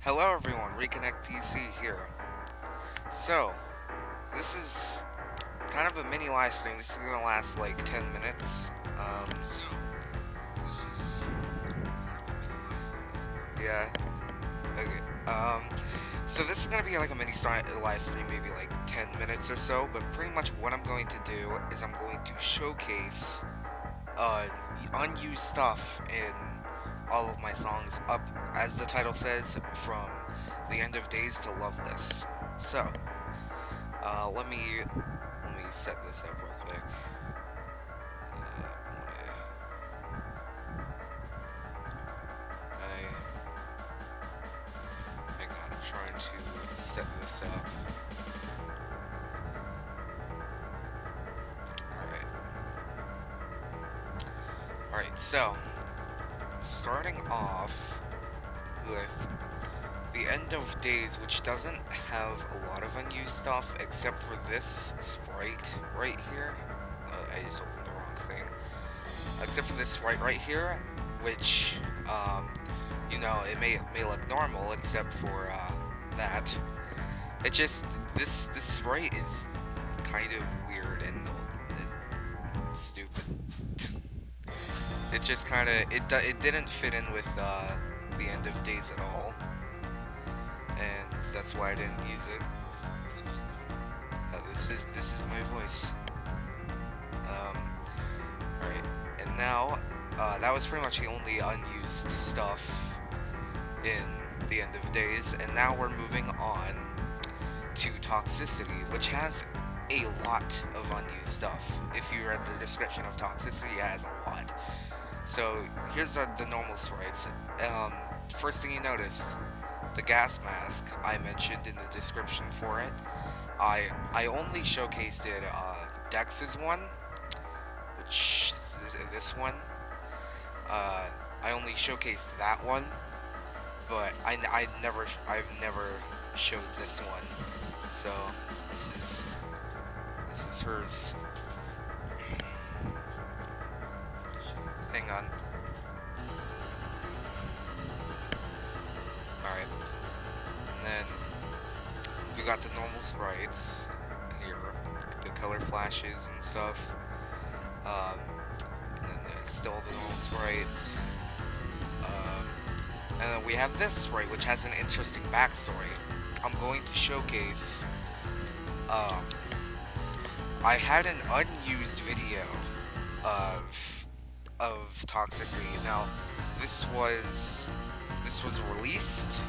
Hello everyone, Reconnect TC here. So, this is kind of a mini live stream. This is gonna last like 10 minutes. This is kind of a mini live stream. Yeah. Okay. So this is gonna be like a live stream, maybe like 10 minutes or so. But pretty much what I'm going to do is I'm going to showcase uh, unused stuff in all of my songs up, as the title says, from the end of days to Loveless. So, let me set this up real quick. Hang on, I'm trying to set this up. Alright, so, starting off with the end of days, which doesn't have a lot of unused stuff except for this sprite right here. I just opened the wrong thing. Except for this sprite right here, which, it may look normal except for that. It just this sprite is kind of weird and stupid. It just kind of it didn't fit in with the end of days at all, and that's why I didn't use it. This is my voice. Alright, and now that was pretty much the only unused stuff in the end of days, and now we're moving on to Toxicity, which has a lot of unused stuff. If you read the description of Toxicity, it has a lot. So here's the normal sprites. First thing you notice, the gas mask I mentioned in the description for it. I only showcased it Dex's one, which is this one. I only showcased that one, but I've never showed this one. So this is hers. Hang on. Alright. And then we got the normal sprites here, the color flashes and stuff. And then there's still the normal sprites. And then we have this sprite, which has an interesting backstory. I'm going to showcase. I had an unused video of Toxicity. Now, this was released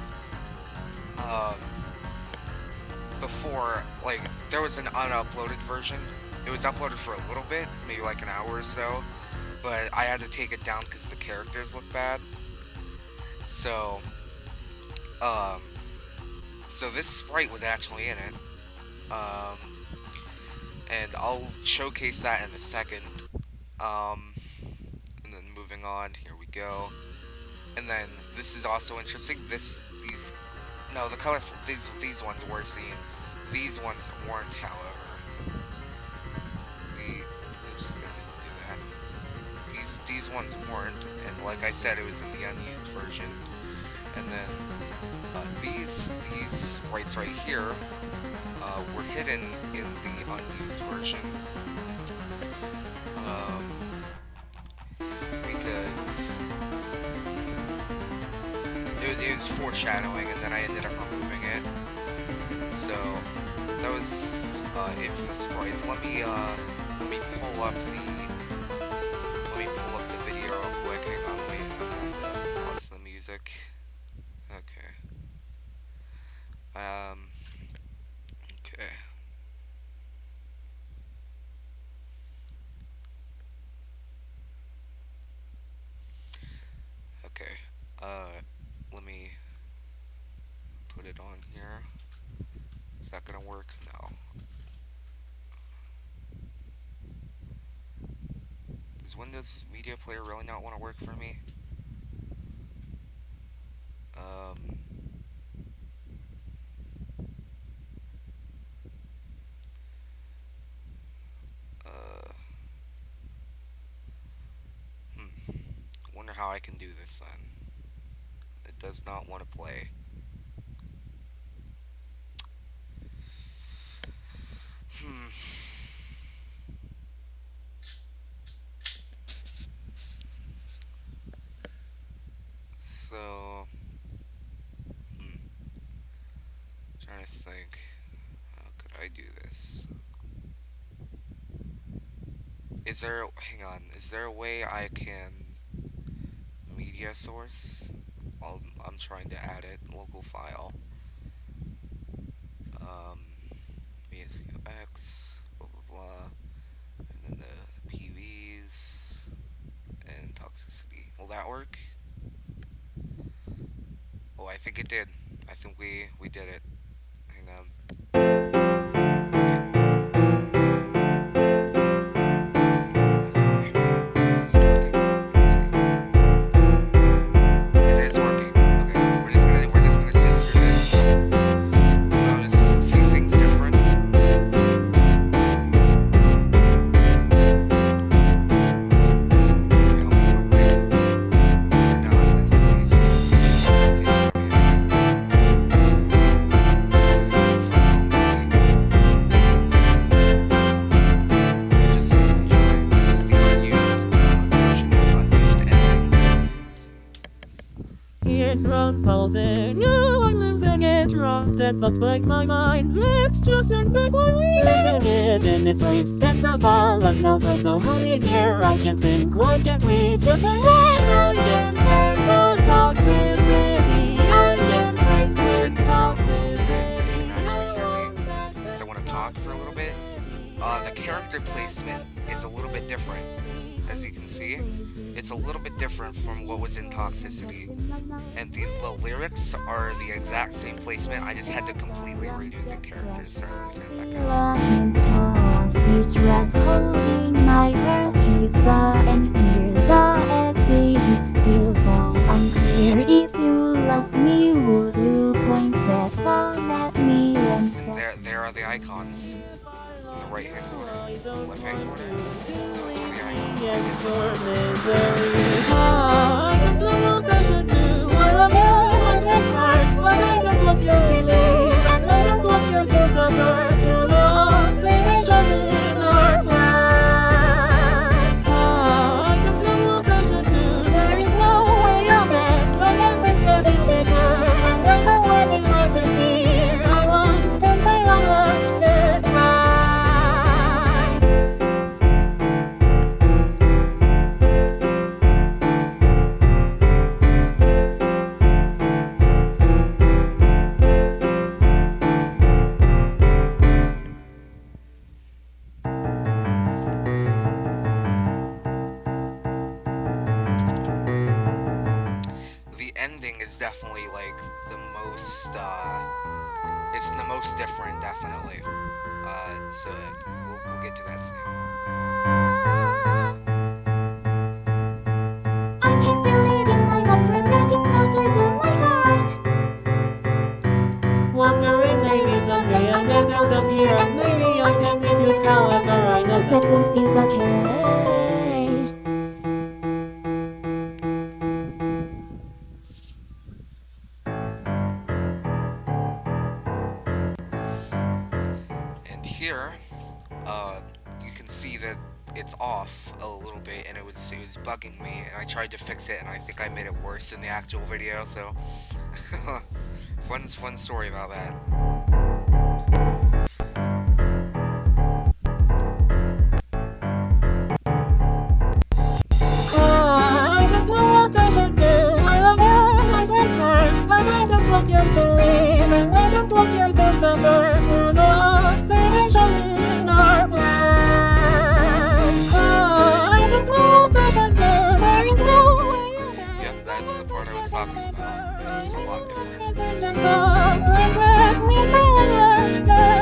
before, like, there was an unuploaded version. It was uploaded for a little bit, maybe like an hour or so, but I had to take it down because the characters look bad. So, so this sprite was actually in it, and I'll showcase that in a second. And then moving on, here we go. And then this is also interesting. The color, these ones were seen. These ones weren't, however. Oops, didn't mean to do that. These ones weren't, and like I said, it was in the unused version. And then these sprites right here were hidden in the unused version. Because it was foreshadowing, and then I ended up removing it. So that was it for the sprites. Let me pull up the video real quick. Hang on, wait, I'm gonna have to pause the music. Okay. Okay. Okay. Let me put it on here. Is that gonna work? No. Does Windows Media Player really not want to work for me? Um. Uh. Wonder how I can do this then. It does not want to play. Trying to think. How could I do this? Is there? Hang on. Is there a way I can media source? I'm trying to add it. Local file. Um, BSUX. Blah blah blah. And then the PVs and toxicity. Will that work? Oh, I think it did. I think we did it. Hang on. Alright. Okay. Is it working? Let's see. It is working. Okay. We're just gonna sit through this. You'll notice a few things different. Okay, I'll mute my mic. Or no, let's delete. Okay, now we're muted again. Let's go to profile and just enjoy. This is the unused version, unused ending. It runs pulsing, no one lives and gets dropped and thoughts plague my mind. Let's just turn back when we live in its place. That's a fall, that's no fun, so honey dear, I can think, why can't we just run again? And toxicity, I can Turn break this down a little bit so you toxicity. can actually hear me. So I want to talk for a little bit. The character placement is a little bit different, as you can see. It's a little bit different from what was in Toxicity. And the lyrics are the exact same placement. I just had to completely redo the characters. Sorry, let me turn it back up. Distress holding my breath is the and here the essay is still so unclear. If you love me, would you point that phone at me and say There are the icons in the right hand corner, left hand corner. Those are the icons. Right hand corner. The ending is definitely like the most. It's the most different, definitely. So we'll get to that soon. I can feel it in my gut, getting closer to my heart. Wondering maybe someday I'll get out of here and maybe I can meet you. However, I know That won't be the case. And here, you can see that it's off a little bit, and it was bugging me, and I tried to fix it, and I think I made it worse in the actual video. So, fun story about that. I don't know what I should do. I love you, my sweetheart, but I don't want you to leave, and I don't want you to suffer through the obsession in our plans. I don't know what I should do. There is no way out. Yep, that's the part I was talking about. It's a lot different. Decisions of let me say one last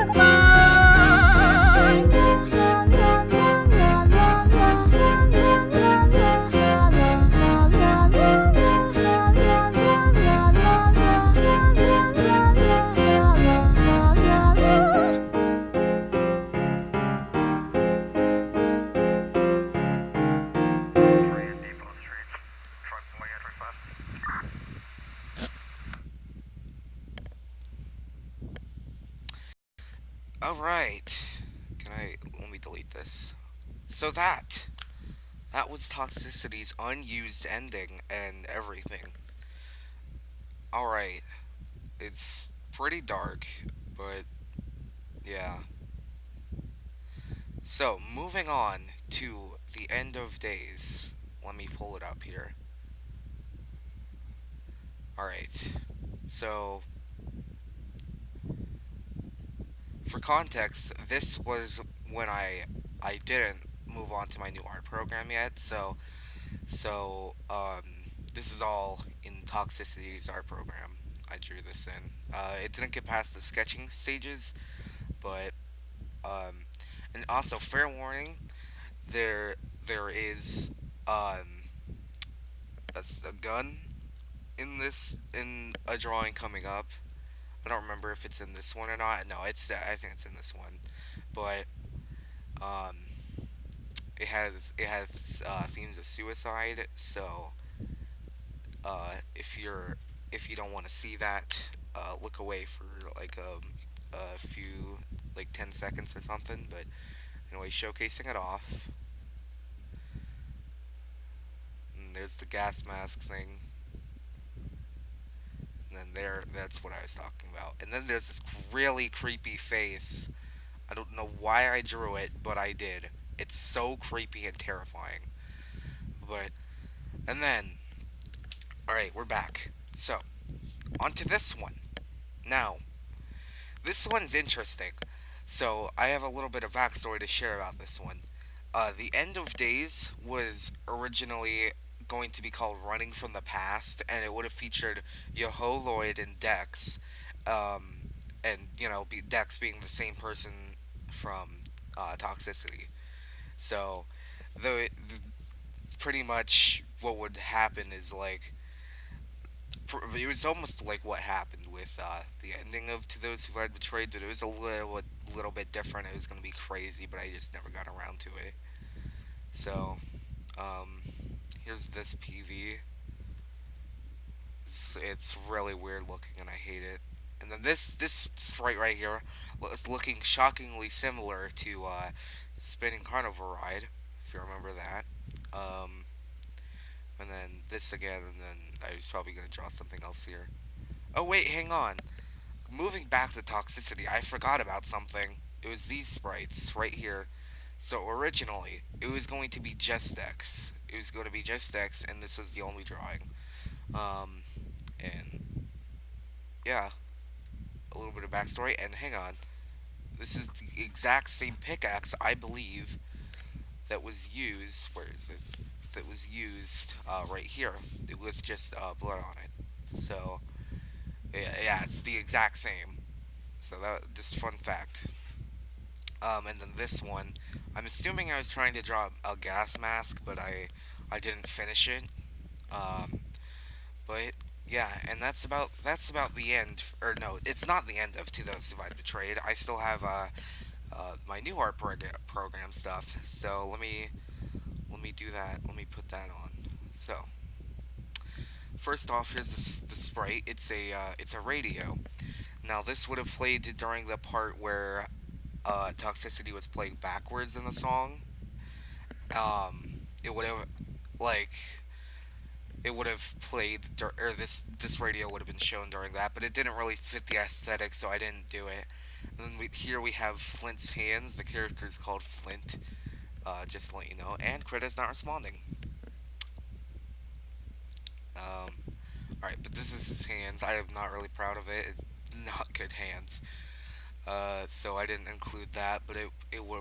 goodbye. Alright. Let me delete this. So that was Toxicity's unused ending and everything. Alright. It's pretty dark, but yeah. So, moving on to the end of days. Let me pull it up here. Alright. So, for context, this was when I didn't move on to my new art program yet. So this is all in Toxicity's art program. I drew this in. It didn't get past the sketching stages, but um, and also fair warning, there is um a gun in this in a drawing coming up. I don't remember if it's in this one or not. No, I think it's in this one, but um, it has themes of suicide. So if you don't want to see that, look away for like a few, like 10 seconds or something. But anyway, showcasing it off. And there's the gas mask thing. And then that's what I was talking about. And then there's this really creepy face. I don't know why I drew it, but I did. It's so creepy and terrifying. But and then, all right, we're back. So onto this one. Now, this one's interesting. So I have a little bit of backstory to share about this one. The End of Days was originally going to be called Running from the Past, and it would have featured Yoho Lloyd and Dex, and Dex being the same person from Toxicity. So the pretty much what would happen is like it was almost like what happened with the ending of To Those Who Had Betrayed, but it was a little bit different. It was going to be crazy, but I just never got around to it. So, um, here's this PV. It's really weird looking, and I hate it. And then this sprite right here is looking shockingly similar to Spinning Carnival Ride, if you remember that. Um, and then this again, and then I was probably going to draw something else here. Oh wait, hang on. Moving back to Toxicity, I forgot about something. It was these sprites right here. So originally, it was going to be just X. It was going to be just X, and this was the only drawing. Um, and yeah, a little bit of backstory. And hang on, this is the exact same pickaxe, I believe, that was used. Where is it? That was used right here with just blood on it. So yeah, it's the exact same. So that just fun fact. And then this one, I'm assuming I was trying to draw a gas mask, but I didn't finish it. Um, but yeah, and that's about the end. Or no, it's not the end of To Those Who I Betrayed. I still have my new art program stuff. So let me do that. Let me put that on. So first off, here's the sprite. It's a radio. Now this would have played during the part where Toxicity was playing backwards in the song. It would have like it would have played or this radio would have been shown during that, but it didn't really fit the aesthetic, so I didn't do it. And then here we have Flint's hands. The character is called Flint. Just to let you know. And Krita's not responding. Um, all right, but this is his hands. I am not really proud of it. It's not good hands. So I didn't include that, but it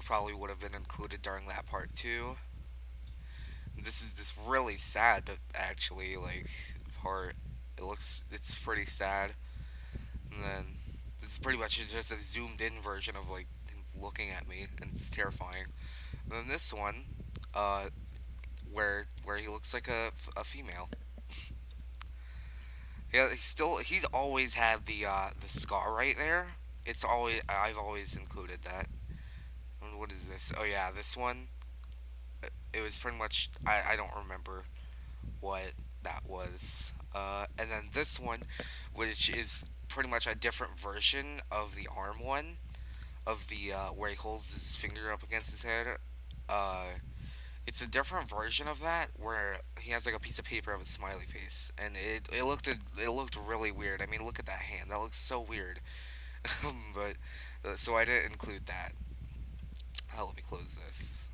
probably would have been included during that part too. This is this really sad, actually, like part. It's pretty sad. And then this is pretty much just a zoomed in version of like him looking at me, and it's terrifying. And then this one, uh, where he looks like a female. Yeah, he's always had the scar right there. I've always included that. And what is this? Oh yeah, this one. It was pretty much I don't remember what that was. And then this one, which is pretty much a different version of the arm one, of the where he holds his finger up against his head. Uh, It's a different version of that where he has like a piece of paper of a smiley face, and it looked really weird. I mean, look at that hand. That looks so weird. But so I didn't include that. Let me close this.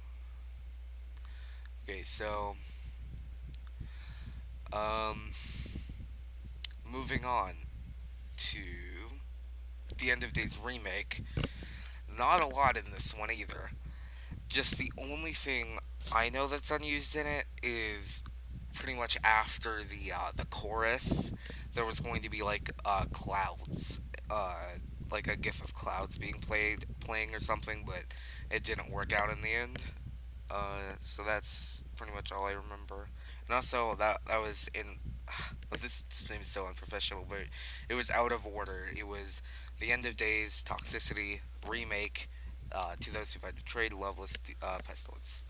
Okay, so um, moving on to the End of Days remake. Not a lot in this one either. Just the only thing I know that's unused in it is pretty much after the chorus, there was going to be like clouds, like a gif of clouds being playing or something, but it didn't work out in the end. So that's pretty much all I remember. And also that was in. But this name is so unprofessional, but it was out of order. It was the End of Days, Toxicity, remake, To Those Who've Had Betrayed, Loveless, Pestilence.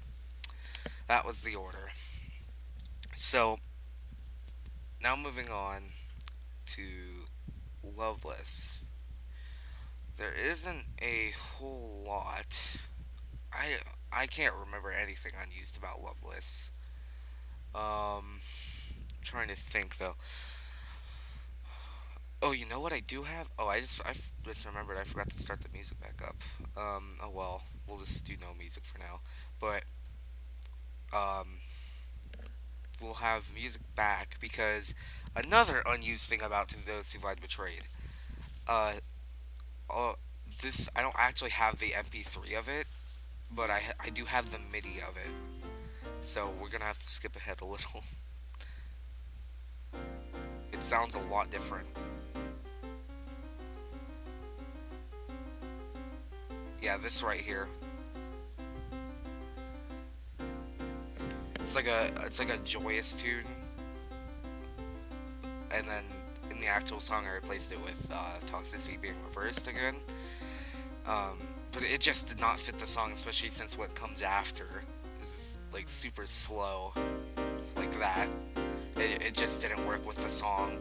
That was the order. So now moving on to Loveless. There isn't a whole lot. I I can't remember anything unused about Loveless. Trying to think though. Oh, you know what I do have? Oh, just remembered. I forgot to start the music back up. Oh well, we'll just do no music for now. But um, we'll have music back because another unused thing about To Those Who I'd Betrayed. Uh, uh, this I don't actually have the MP3 of it, but I do have the MIDI of it. So we're gonna have to skip ahead a little. It sounds a lot different. Yeah, this right here. It's like a joyous tune, and then in the actual song I replaced it with toxicity being reversed again. But it just did not fit the song, especially since what comes after is like super slow, like that. It just didn't work with the song.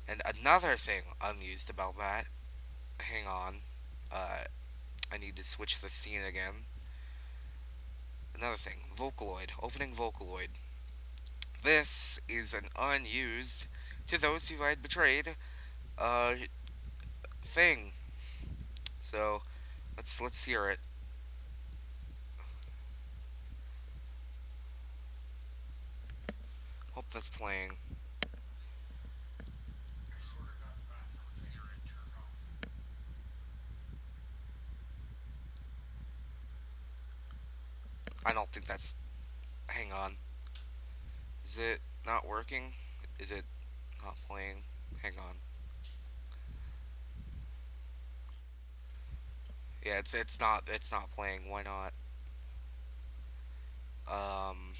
And another thing unused about that. Hang on, uh, I need to switch the scene again. Another thing, Vocaloid, opening Vocaloid. This is an unused to those who I had betrayed uh thing. So let's hear it. Hope that's playing. I don't think that's. Hang on. Is it not working? Is it not playing? Hang on. Yeah, it's not playing. Why not? Um.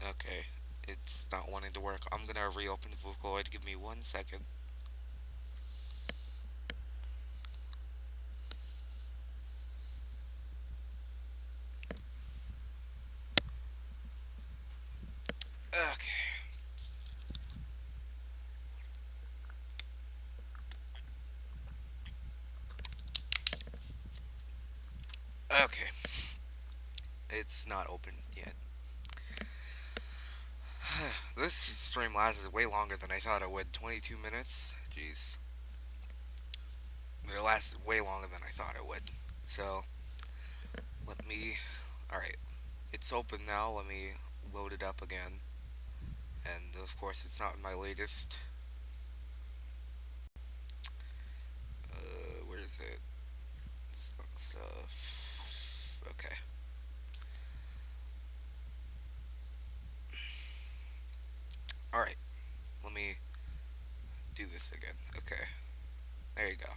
Okay. It's not wanting to work. I'm gonna reopen the Vocaloid. Give me 1 second. Okay. Okay. It's not open yet. This stream lasted way longer than I thought it would. 22 minutes? Jeez. But it lasted way longer than I thought it would. So, let me. Alright. It's open now. Let me load it up again. And of course, it's not my latest. Where is it? Stuff. Okay. Alright. Let me do this again. Okay. There you go.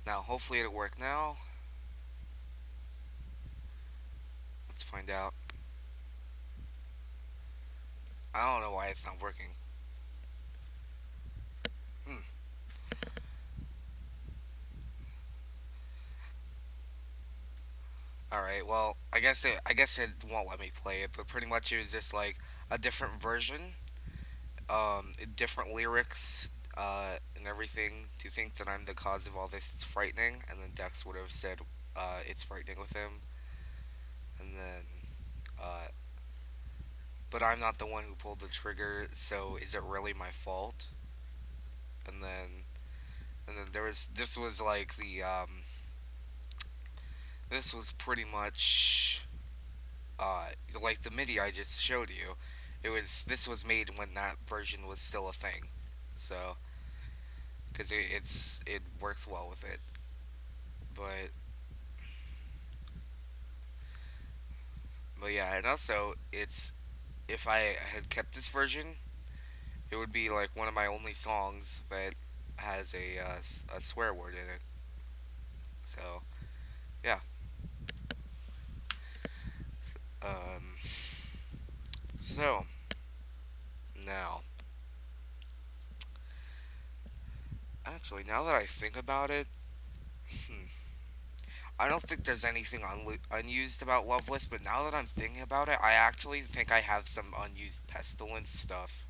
Now, hopefully it'll work now. Let's find out. I don't know why it's not working. Hmm. All right. Well, I guess it won't let me play it, but pretty much it was just like a different version, different lyrics, and everything. To think that I'm the cause of all this is frightening, and then Dex would have said, "It's frightening with him," and then, uh, but I'm not the one who pulled the trigger, so is it really my fault? And then, this was like this was pretty much like the MIDI I just showed you. This was made when that version was still a thing, so because it works well with it. But yeah, and also it's if I had kept this version, it would be like one of my only songs that has a swear word in it. So yeah. Um. So now, actually, now that I think about it, hmm, I don't think there's anything unused about Loveless, but now that I'm thinking about it, I actually think I have some unused Pestilence stuff.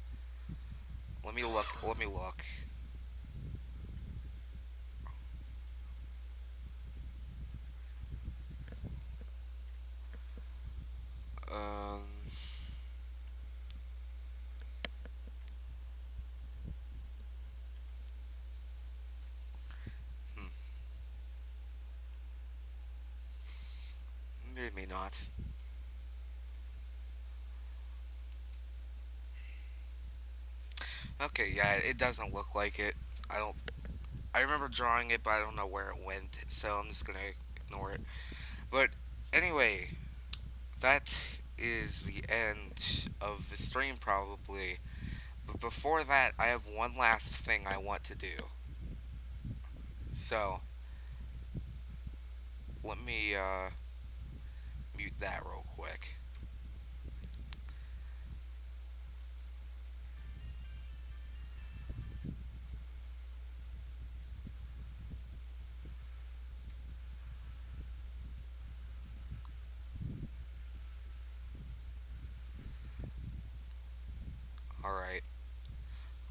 Let me look. Let me look. Um, hmm, maybe not. Okay, yeah, it doesn't look like it. I don't. I remember drawing it, but I don't know where it went, so I'm just gonna ignore it. But anyway, that is the end of the stream, probably. But before that, I have one last thing I want to do. So let me mute that real quick. All right,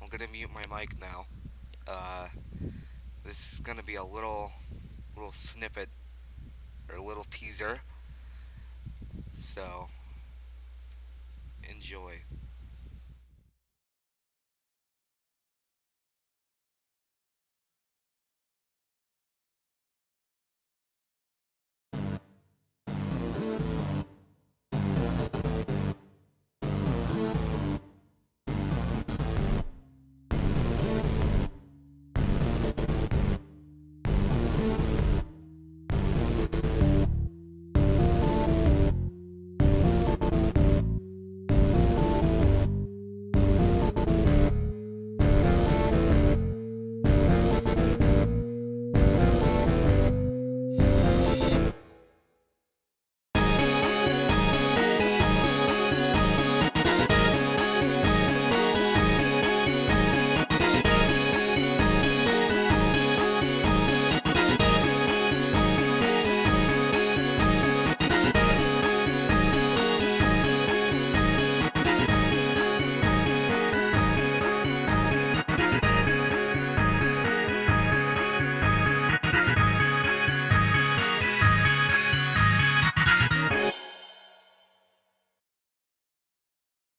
I'm gonna mute my mic now. Uh, this is gonna be a little snippet or a little teaser. So enjoy.